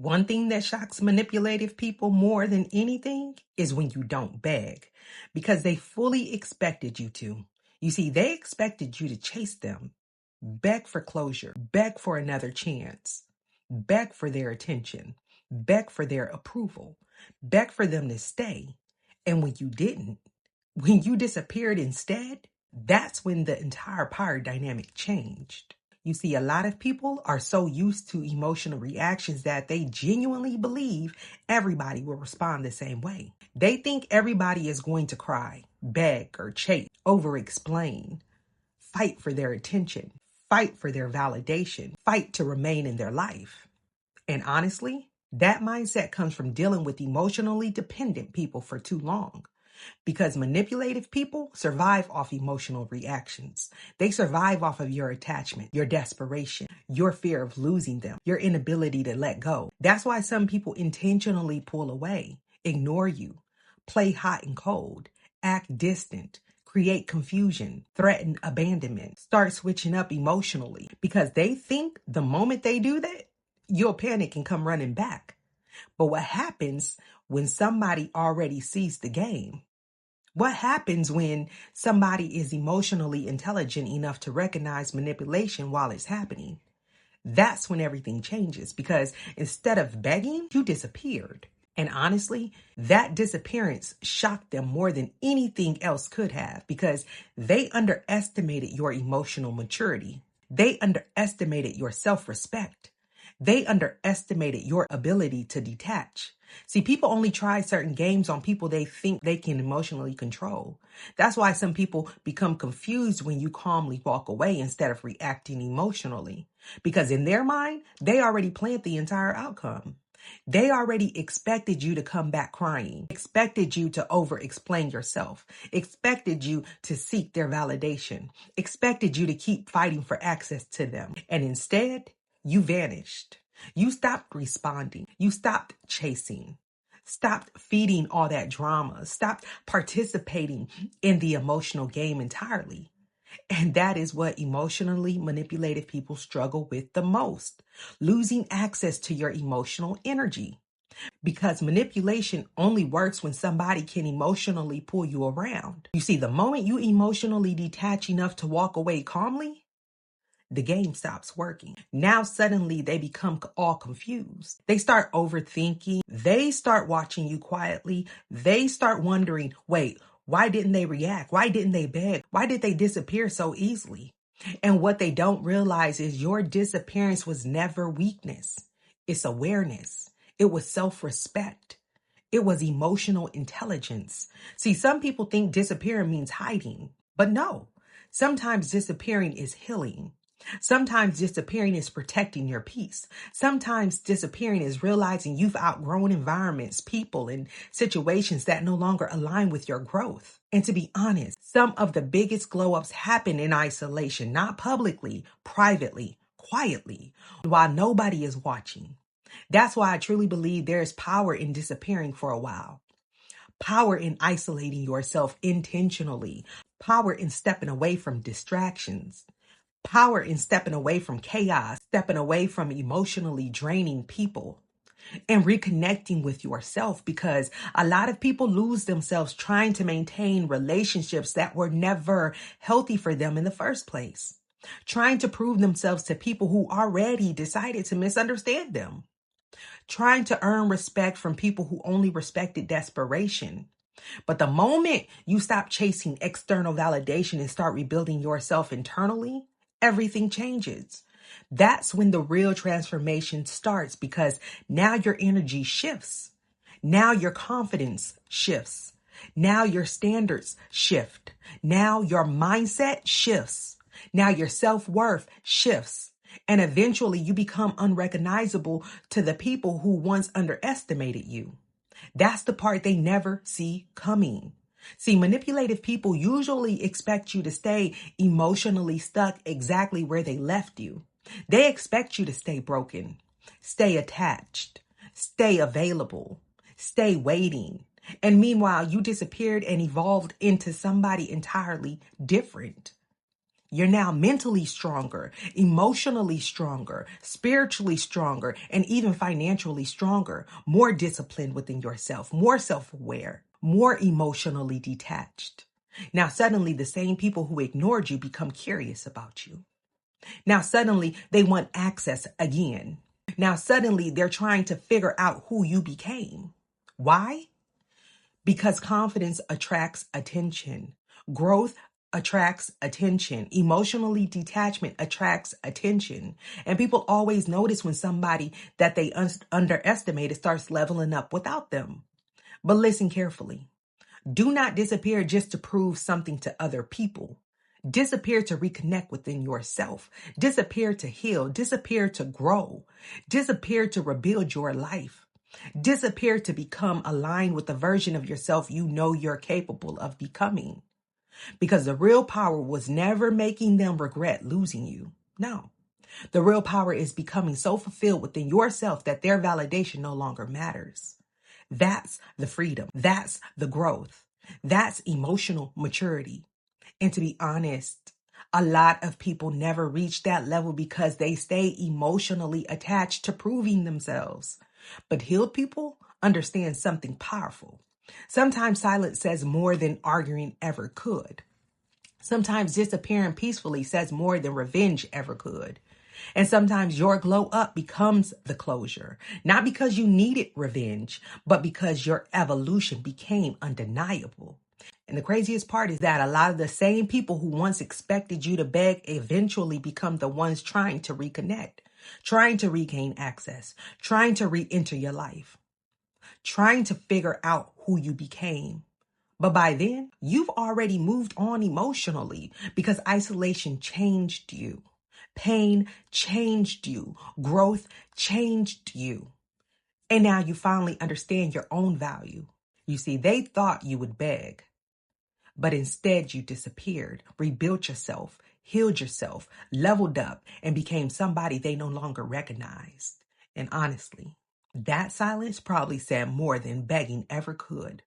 One thing that shocks manipulative people more than anything is when you don't beg, because they fully expected you to. You see, they expected you to chase them, beg for closure, beg for another chance, beg for their attention, beg for their approval, beg for them to stay. And when you didn't, when you disappeared instead, that's when the entire power dynamic changed. You see, a lot of people are so used to emotional reactions that they genuinely believe everybody will respond the same way. They think everybody is going to cry, beg, or chase, over-explain, fight for their attention, fight for their validation, fight to remain in their life. And honestly, that mindset comes from dealing with emotionally dependent people for too long. Because manipulative people survive off emotional reactions. They survive off of your attachment, your desperation, your fear of losing them, your inability to let go. That's why some people intentionally pull away, ignore you, play hot and cold, act distant, create confusion, threaten abandonment, start switching up emotionally, because they think the moment they do that, you'll panic and come running back. But what happens when somebody already sees the game? What happens when somebody is emotionally intelligent enough to recognize manipulation while it's happening? That's when everything changes, because instead of begging, you disappeared. And honestly, that disappearance shocked them more than anything else could have, because they underestimated your emotional maturity. They underestimated your self-respect. They underestimated your ability to detach. See, people only try certain games on people they think they can emotionally control. That's why some people become confused when you calmly walk away instead of reacting emotionally. Because in their mind, they already planned the entire outcome. They already expected you to come back crying, expected you to over-explain yourself, expected you to seek their validation, expected you to keep fighting for access to them. And instead, you vanished. You stopped responding. You stopped chasing. Stopped feeding all that drama. Stopped participating in the emotional game entirely. And that is what emotionally manipulative people struggle with the most: losing access to your emotional energy. Because manipulation only works when somebody can emotionally pull you around. You see, the moment you emotionally detach enough to walk away calmly, the game stops working. Now suddenly they become all confused. They start overthinking. They start watching you quietly. They start wondering, wait, why didn't they react? Why didn't they beg? Why did they disappear so easily? And what they don't realize is your disappearance was never weakness. It's awareness. It was self-respect. It was emotional intelligence. See, some people think disappearing means hiding, but no. Sometimes disappearing is healing. Sometimes disappearing is protecting your peace. Sometimes disappearing is realizing you've outgrown environments, people, and situations that no longer align with your growth. And to be honest, some of the biggest glow-ups happen in isolation, not publicly, privately, quietly, while nobody is watching. That's why I truly believe there is power in disappearing for a while. Power in isolating yourself intentionally. Power in stepping away from distractions. Power in stepping away from chaos, stepping away from emotionally draining people, and reconnecting with yourself, because a lot of people lose themselves trying to maintain relationships that were never healthy for them in the first place, trying to prove themselves to people who already decided to misunderstand them, trying to earn respect from people who only respected desperation. But the moment you stop chasing external validation and start rebuilding yourself internally, everything changes. That's when the real transformation starts, because now your energy shifts. Now your confidence shifts. Now your standards shift. Now your mindset shifts. Now your self-worth shifts. And eventually you become unrecognizable to the people who once underestimated you. That's the part they never see coming. See, manipulative people usually expect you to stay emotionally stuck exactly where they left you. They expect you to stay broken, stay attached, stay available, stay waiting. And meanwhile, you disappeared and evolved into somebody entirely different. You're now mentally stronger, emotionally stronger, spiritually stronger, and even financially stronger, more disciplined within yourself, more self-aware, more emotionally detached. Now, suddenly, the same people who ignored you become curious about you. Now, suddenly, they want access again. Now, suddenly, they're trying to figure out who you became. Why? Because confidence attracts attention. Growth attracts attention. Emotionally detachment attracts attention. And people always notice when somebody that they underestimated starts leveling up without them. But listen carefully. Do not disappear just to prove something to other people. Disappear to reconnect within yourself. Disappear to heal. Disappear to grow. Disappear to rebuild your life. Disappear to become aligned with the version of yourself you know you're capable of becoming. Because the real power was never making them regret losing you. No. The real power is becoming so fulfilled within yourself that their validation no longer matters. That's the freedom. That's the growth. That's emotional maturity. And to be honest, a lot of people never reach that level because they stay emotionally attached to proving themselves. But healed people understand something powerful. Sometimes silence says more than arguing ever could. Sometimes disappearing peacefully says more than revenge ever could. And sometimes your glow up becomes the closure, not because you needed revenge, but because your evolution became undeniable. And the craziest part is that a lot of the same people who once expected you to beg eventually become the ones trying to reconnect, trying to regain access, trying to re-enter your life, trying to figure out who you became. But by then, you've already moved on emotionally because isolation changed you. Pain changed you. Growth changed you. And now you finally understand your own value. You see, they thought you would beg, but instead you disappeared, rebuilt yourself, healed yourself, leveled up, and became somebody they no longer recognized. And honestly, that silence probably said more than begging ever could.